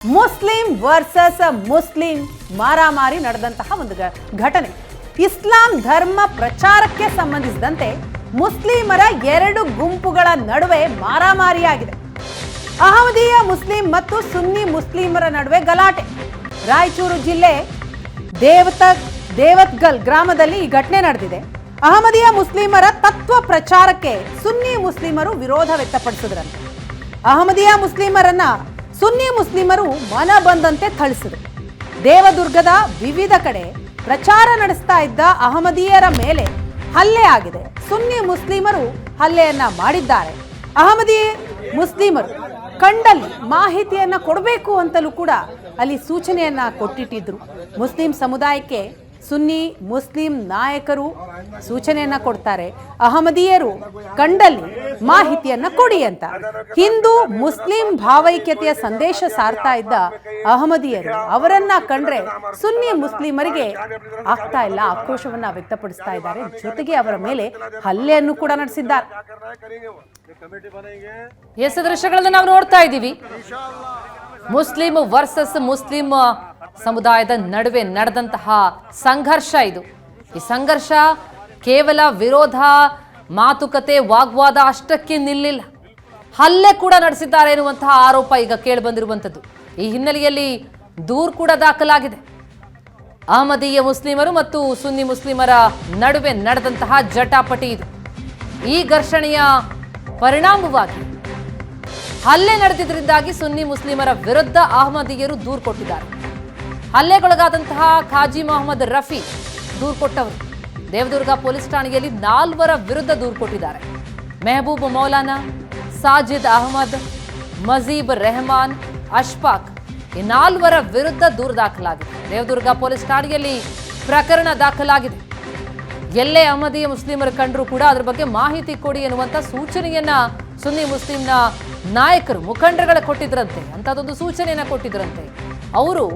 Muslim versus Muslim ಮಾರಾಮಾರಿ ನಡೆದಂತಹ ಒಂದು ಘಟನೆ. ಇಸ್ಲಾಂ ಧರ್ಮ ಪ್ರಚಾರಕ್ಕೆ ಸಂಬಂಧಿಸಿದಂತೆ ಮುಸ್ಲಿಮರ ಎರಡು ಗುಂಪುಗಳ ನಡುವೆ ಮಾರಾಮಾರಿಯಾಗಿದೆ. ಅಹಮದಿಯ ಮುಸ್ಲಿಂ ಮತ್ತು ಸುನ್ನಿ ಮುಸ್ಲಿಮರ ನಡುವೆ ಗಲಾಟೆ. ರಾಯಚೂರು ಜಿಲ್ಲೆ ದೇವತ್ಗಲ್ ಗ್ರಾಮದಲ್ಲಿ ಈ ಘಟನೆ ನಡೆದಿದೆ. ಅಹಮದಿಯ ಮುಸ್ಲಿಮರ ತತ್ವ ಪ್ರಚಾರಕ್ಕೆ ಸುನ್ನಿ ಮುಸ್ಲಿಮರು ವಿರೋಧ ವ್ಯಕ್ತಪಡಿಸಿದ್ರಂತೆ. ಅಹಮದಿಯ ಮುಸ್ಲಿಮರನ್ನ ಸುನ್ನಿ ಮುಸ್ಲಿಮರು ಮನ ಬಂದಂತೆ ಥಳಿಸಿದರು. ದೇವದುರ್ಗದ ವಿವಿಧ ಕಡೆ ಪ್ರಚಾರ ನಡೆಸ್ತಾ ಇದ್ದ ಅಹಮದಿಯರ ಮೇಲೆ ಹಲ್ಲೆ ಆಗಿದೆ. ಸುನ್ನಿ ಮುಸ್ಲಿಮರು ಹಲ್ಲೆಯನ್ನ ಮಾಡಿದ್ದಾರೆ. ಅಹಮದಿ ಮುಸ್ಲಿಮರು ಕಂಡಲ್ಲಿ ಮಾಹಿತಿಯನ್ನ ಕೊಡಬೇಕು ಅಂತಲೂ ಕೂಡ ಅಲ್ಲಿ ಸೂಚನೆಯನ್ನ ಕೊಟ್ಟಿಟ್ಟಿದ್ರು. ಮುಸ್ಲಿಂ ಸಮುದಾಯಕ್ಕೆ ಸುನ್ನಿ ಮುಸ್ಲಿಂ ನಾಯಕರು ಸೂಚನೆಯನ್ನ ಕೊಡ್ತಾರೆ, ಅಹಮದಿಯರು ಕಂಡಲ್ಲಿ ಮಾಹಿತಿಯನ್ನ ಕೊಡಿ ಅಂತ. ಹಿಂದೂ ಮುಸ್ಲಿಂ ಭಾವೈಕ್ಯತೆಯ ಸಂದೇಶ ಸಾರ್ತಾ ಇದ್ದ ಅಹಮದಿಯರು ಅವರನ್ನ ಕಂಡ್ರೆ ಸುನ್ನಿ ಮುಸ್ಲಿಮರಿಗೆ ಆಗ್ತಾ ಇಲ್ಲ, ಆಕ್ರೋಶವನ್ನ ವ್ಯಕ್ತಪಡಿಸ್ತಾ ಇದ್ದಾರೆ. ಜೊತೆಗೆ ಅವರ ಮೇಲೆ ಹಲ್ಲೆಯನ್ನು ಕೂಡ ನಡೆಸಿದ್ದಾರೆ. ದೃಶ್ಯಗಳನ್ನು ನಾವು ನೋಡ್ತಾ ಇದ್ದೀವಿ. ಮುಸ್ಲಿಂ ವರ್ಸಸ್ ಮುಸ್ಲಿಂ ಸಮುದಾಯದ ನಡುವೆ ನಡೆದಂತಹ ಸಂಘರ್ಷ ಇದು. ಈ ಸಂಘರ್ಷ ಕೇವಲ ವಿರೋಧ, ಮಾತುಕತೆ, ವಾಗ್ವಾದ ಅಷ್ಟಕ್ಕೆ ನಿಲ್ಲಿಲ್ಲ, ಹಲ್ಲೆ ಕೂಡ ನಡೆಸಿದ್ದಾರೆ ಎನ್ನುವಂತಹ ಆರೋಪ ಈಗ ಕೇಳಿ ಬಂದಿರುವಂಥದ್ದು. ಈ ಹಿನ್ನೆಲೆಯಲ್ಲಿ ದೂರು ಕೂಡ ದಾಖಲಾಗಿದೆ. ಅಹಮದಿಯ ಮುಸ್ಲಿಮರು ಮತ್ತು ಸುನ್ನಿ ಮುಸ್ಲಿಮರ ನಡುವೆ ನಡೆದಂತಹ ಜಟಾಪಟಿ ಇದು. ಈ ಘರ್ಷಣೆಯ ಪರಿಣಾಮವಾಗಿ ಹಲ್ಲೆ ನಡೆದಿದ್ದರಿಂದಾಗಿ ಸುನ್ನಿ ಮುಸ್ಲಿಮರ ವಿರುದ್ಧ ಅಹಮದಿಯರು ದೂರು ಕೊಟ್ಟಿದ್ದಾರೆ. ಹಲ್ಲೆಗೊಳಗಾದಂತಹ ಖಾಜಿ ಮೊಹಮ್ಮದ್ ರಫಿ ದೂರು ಕೊಟ್ಟವರು. ದೇವದುರ್ಗ ಪೊಲೀಸ್ ಠಾಣೆಯಲ್ಲಿ 4 ವಿರುದ್ಧ ದೂರು ಕೊಟ್ಟಿದ್ದಾರೆ. ಮೆಹಬೂಬ್ ಮೌಲಾನಾ, ಸಾಜಿದ್ ಅಹಮದ್, ಮಜೀಬ್ ರೆಹಮಾನ್, ಅಶ್ಫಾಕ್ ಈ 4 ವಿರುದ್ಧ ದೂರು ದಾಖಲಾಗಿದೆ. ದೇವದುರ್ಗ ಪೊಲೀಸ್ ಠಾಣೆಯಲ್ಲಿ ಪ್ರಕರಣ ದಾಖಲಾಗಿದೆ. ಎಲ್ಲೇ ಅಹಮದಿಯ ಮುಸ್ಲಿಮರು ಕಂಡರೂ ಕೂಡ ಅದರ ಬಗ್ಗೆ ಮಾಹಿತಿ ಕೊಡಿ ಎನ್ನುವಂಥ ಸೂಚನೆಯನ್ನ ಸುನ್ನಿ ಮುಸ್ಲಿಂನ ನಾಯಕರು, ಮುಖಂಡರುಗಳು ಕೊಟ್ಟಿದ್ರಂತೆ. ಅಂಥದ್ದೊಂದು ಸೂಚನೆಯನ್ನ ಕೊಟ್ಟಿದ್ರಂತೆ. ಅವರು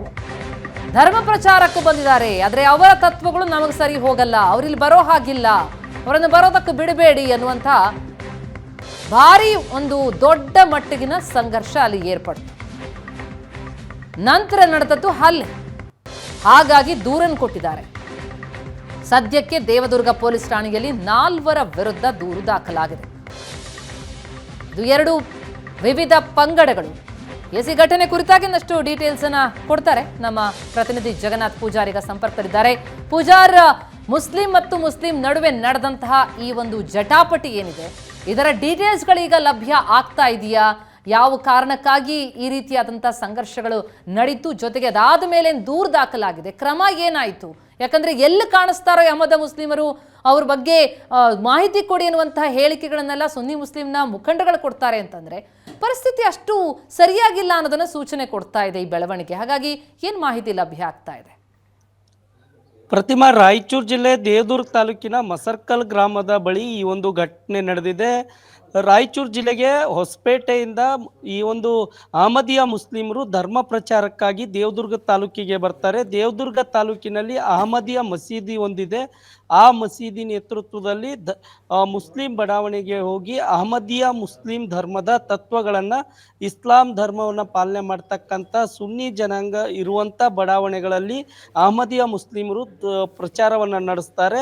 ಧರ್ಮ ಪ್ರಚಾರಕ್ಕೂ ಬಂದಿದ್ದಾರೆ, ಆದರೆ ಅವರ ತತ್ವಗಳು ನಮಗೆ ಸರಿ ಹೋಗಲ್ಲ, ಅವರಿಲ್ಲಿ ಬರೋ ಹಾಗಿಲ್ಲ, ಅವರನ್ನು ಬರೋದಕ್ಕೆ ಬಿಡಬೇಡಿ ಅನ್ನುವಂಥ ಭಾರಿ ಒಂದು ದೊಡ್ಡ ಮಟ್ಟಿಗಿನ ಸಂಘರ್ಷ ಅಲ್ಲಿ ಏರ್ಪಡ್ತು. ನಂತರ ನಡೆದದ್ದು ಹಲ್ಲೆ. ಹಾಗಾಗಿ ದೂರನ್ನು ಕೊಟ್ಟಿದ್ದಾರೆ. ಸದ್ಯಕ್ಕೆ ದೇವದುರ್ಗ ಪೊಲೀಸ್ ಠಾಣೆಯಲ್ಲಿ 4 ವಿರುದ್ಧ ದೂರು ದಾಖಲಾಗಿದೆ. ಇದು 2 ವಿವಿಧ ಪಂಗಡಗಳು. ಈ ಘಟನೆ ಕುರಿತಾಗಿ ಇನ್ನಷ್ಟು ಡೀಟೇಲ್ಸ್ ಅನ್ನ ಕೊಡ್ತಾರೆ ನಮ್ಮ ಪ್ರತಿನಿಧಿ ಜಗನ್ನಾಥ್ ಪೂಜಾರ್ ಈಗ ಸಂಪರ್ಕದಲ್ಲಿದ್ದಾರೆ. ಪೂಜಾರ್, ಮುಸ್ಲಿಂ ಮತ್ತು ಮುಸ್ಲಿಂ ನಡುವೆ ನಡೆದಂತಹ ಈ ಒಂದು ಜಟಾಪಟಿ ಏನಿದೆ, ಇದರ ಡೀಟೇಲ್ಸ್ಗಳೀಗ ಲಭ್ಯ ಆಗ್ತಾ ಇದೆಯಾ? ಯಾವ ಕಾರಣಕ್ಕಾಗಿ ಈ ರೀತಿಯಾದಂತಹ ಸಂಘರ್ಷಗಳು ನಡೀತು? ಜೊತೆಗೆ ಅದಾದ ಮೇಲೆ ದೂರು ದಾಖಲಾಗಿದೆ, ಕ್ರಮ ಏನಾಯಿತು? ಯಾಕಂದ್ರೆ ಎಲ್ಲಿ ಕಾಣಿಸ್ತಾರೋ ಅಹಮದ ಮುಸ್ಲಿಮರು ಅವ್ರ ಬಗ್ಗೆ ಮಾಹಿತಿ ಕೊಡಿ ಎನ್ನುವಂತಹ ಹೇಳಿಕೆಗಳನ್ನೆಲ್ಲ ಸುನ್ನಿ ಮುಸ್ಲಿಂನ ಮುಖಂಡಗಳು ಕೊಡ್ತಾರೆ ಅಂತಂದ್ರೆ ಪರಿಸ್ಥಿತಿ ಅಷ್ಟು ಸರಿಯಾಗಿಲ್ಲ ಅನ್ನೋದನ್ನ ಸೂಚನೆ ಕೊಡ್ತಾ ಇದೆ ಈ ಬೆಳವಣಿಗೆ. ಹಾಗಾಗಿ ಏನ್ ಮಾಹಿತಿ ಲಭ್ಯ ಆಗ್ತಾ ಇದೆ? ಪ್ರತಿಮಾ, ರಾಯಚೂರು ಜಿಲ್ಲೆ ದೇವದುರ್ಗ ತಾಲೂಕಿನ ಮಸರ್ಕಲ್ ಗ್ರಾಮದ ಬಳಿ ಈ ಒಂದು ಘಟನೆ ನಡೆದಿದೆ. ರಾಯಚೂರು ಜಿಲ್ಲೆಗೆ ಹೊಸಪೇಟೆಯಿಂದ ಈ ಒಂದು ಅಹಮದಿಯ ಮುಸ್ಲಿಮರು ಧರ್ಮ ಪ್ರಚಾರಕ್ಕಾಗಿ ದೇವದುರ್ಗ ತಾಲೂಕಿಗೆ ಬರ್ತಾರೆ. ದೇವದುರ್ಗ ತಾಲೂಕಿನಲ್ಲಿ ಅಹಮದಿಯ ಮಸೀದಿ ಒಂದಿದೆ. ಆ ಮಸೀದಿ ನೇತೃತ್ವದಲ್ಲಿ ಮುಸ್ಲಿಂ ಬಡಾವಣೆಗೆ ಹೋಗಿ ಅಹಮದಿಯ ಮುಸ್ಲಿಂ ಧರ್ಮದ ತತ್ವಗಳನ್ನು, ಇಸ್ಲಾಂ ಧರ್ಮವನ್ನು ಪಾಲನೆ ಮಾಡ್ತಕ್ಕಂಥ ಸುನ್ನಿ ಜನಾಂಗ ಇರುವಂಥ ಬಡಾವಣೆಗಳಲ್ಲಿ ಅಹಮದಿಯ ಮುಸ್ಲಿಮರು ಪ್ರಚಾರವನ್ನು ನಡೆಸ್ತಾರೆ.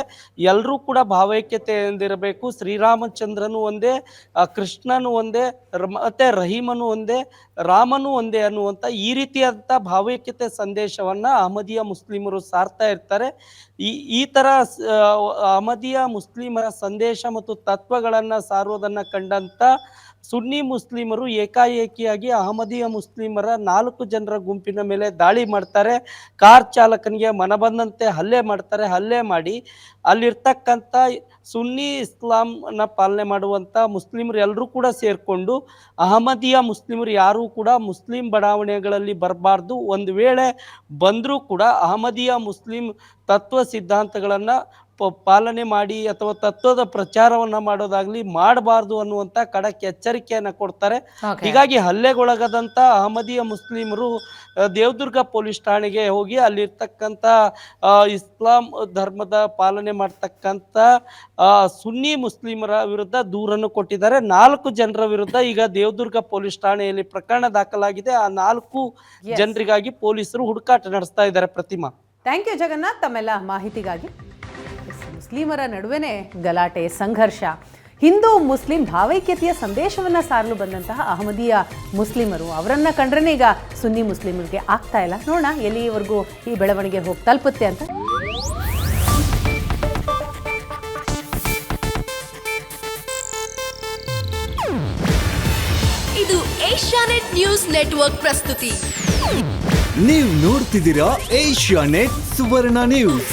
ಎಲ್ಲರೂ ಕೂಡ ಭಾವೈಕ್ಯತೆಯಿಂದಿರಬೇಕು, ಶ್ರೀರಾಮಚಂದ್ರನು ಒಂದೇ, ಕೃಷ್ಣನು ಒಂದೇ, ಮತ್ತೆ ರಹೀಮನು ಒಂದೇ, ರಾಮನು ಒಂದೇ ಅನ್ನುವಂಥ ಈ ರೀತಿಯಾದಂಥ ಭಾವೈಕ್ಯತೆ ಸಂದೇಶವನ್ನ ಅಹಮದಿಯ ಮುಸ್ಲಿಮರು ಸಾರ್ತಾ ಇರ್ತಾರೆ. ಈ ತರ ಅಹಮದಿಯ ಮುಸ್ಲಿಮರ ಸಂದೇಶ ಮತ್ತು ತತ್ವಗಳನ್ನ ಸಾರುವುದನ್ನ ಕಂಡಂತ ಸುನ್ನಿ ಮುಸ್ಲಿಮರು ಏಕಾಏಕಿಯಾಗಿ ಅಹಮದಿಯ ಮುಸ್ಲಿಮರ 4 ಜನರ ಗುಂಪಿನ ಮೇಲೆ ದಾಳಿ ಮಾಡ್ತಾರೆ. ಕಾರ್ ಚಾಲಕನಿಗೆ ಮನಬಂದಂತೆ ಹಲ್ಲೆ ಮಾಡ್ತಾರೆ. ಹಲ್ಲೆ ಮಾಡಿ ಅಲ್ಲಿರ್ತಕ್ಕಂಥ ಸುನ್ನಿ ಇಸ್ಲಾಂನ ಪಾಲನೆ ಮಾಡುವಂಥ ಮುಸ್ಲಿಮರು ಎಲ್ಲರೂ ಕೂಡ ಸೇರಿಕೊಂಡು ಅಹಮದಿಯ ಮುಸ್ಲಿಮರು ಯಾರೂ ಕೂಡ ಮುಸ್ಲಿಂ ಬಡಾವಣೆಗಳಲ್ಲಿ ಬರಬಾರ್ದು, ಒಂದು ವೇಳೆ ಬಂದರೂ ಕೂಡ ಅಹಮದಿಯ ಮುಸ್ಲಿಂ ತತ್ವ ಸಿದ್ಧಾಂತಗಳನ್ನು ಪಾಲನೆ ಮಾಡಿ ಅಥವಾ ತತ್ವದ ಪ್ರಚಾರವನ್ನ ಮಾಡೋದಾಗ್ಲಿ ಮಾಡಬಾರ್ದು ಅನ್ನುವಂತ ಖಡಕ್ ಎಚ್ಚರಿಕೆಯನ್ನ ಕೊಡ್ತಾರೆ. Okay. ಹೀಗಾಗಿ ಹಲ್ಲೆಗೊಳಗಾದಂತ ಅಹಮದಿಯ ಮುಸ್ಲಿಮರು ದೇವದುರ್ಗ ಪೊಲೀಸ್ ಠಾಣೆಗೆ ಹೋಗಿ ಅಲ್ಲಿರ್ತಕ್ಕಂಥ ಇಸ್ಲಾಂ ಧರ್ಮದ ಪಾಲನೆ ಮಾಡ್ತಕ್ಕಂಥ ಸುನ್ನಿ ಮುಸ್ಲಿಮರ ವಿರುದ್ಧ ದೂರನ್ನು ಕೊಟ್ಟಿದ್ದಾರೆ. 4 ಜನರ ವಿರುದ್ಧ ಈಗ ದೇವದುರ್ಗ ಪೊಲೀಸ್ ಠಾಣೆಯಲ್ಲಿ ಪ್ರಕರಣ ದಾಖಲಾಗಿದೆ. ಆ 4 ಜನರಿಗಾಗಿ ಪೊಲೀಸರು ಹುಡುಕಾಟ ನಡೆಸ್ತಾ ಇದ್ದಾರೆ. ಪ್ರತಿಮಾ, ಥ್ಯಾಂಕ್ ಯು ಜಗನ್ನಾಥ್ ತಮ್ಮೆಲ್ಲ ಮಾಹಿತಿಗಾಗಿ. ಮುಸ್ಲಿಮರ ನಡುವೆನೇ ಗಲಾಟೆ, ಸಂಘರ್ಷ. ಹಿಂದೂ ಮುಸ್ಲಿಂ ಭಾವೈಕ್ಯತೆಯ ಸಂದೇಶವನ್ನ ಸಾರಲು ಬಂದಂತಹ ಅಹಮದಿಯ ಮುಸ್ಲಿಮರು ಅವರನ್ನ ಕಂಡ್ರೆ ಈಗ ಸುನ್ನಿ ಮುಸ್ಲಿಮರಿಗೆ ಆಗ್ತಾ ಇಲ್ಲ. ನೋಡೋಣ ಎಲ್ಲಿವರೆಗೂ ಈ ಬೆಳವಣಿಗೆ ಹೋಗಿ ತಲುಪುತ್ತೆ ಅಂತ. ಇದು ಏಷ್ಯಾನೆಟ್ ನ್ಯೂಸ್ ನೆಟ್ವರ್ಕ್ ಪ್ರಸ್ತುತಿ. ನೀವು ನೋಡ್ತಿದ್ದೀರಾ ಏಷ್ಯಾನೆಟ್ ಸುವರ್ಣ ನ್ಯೂಸ್.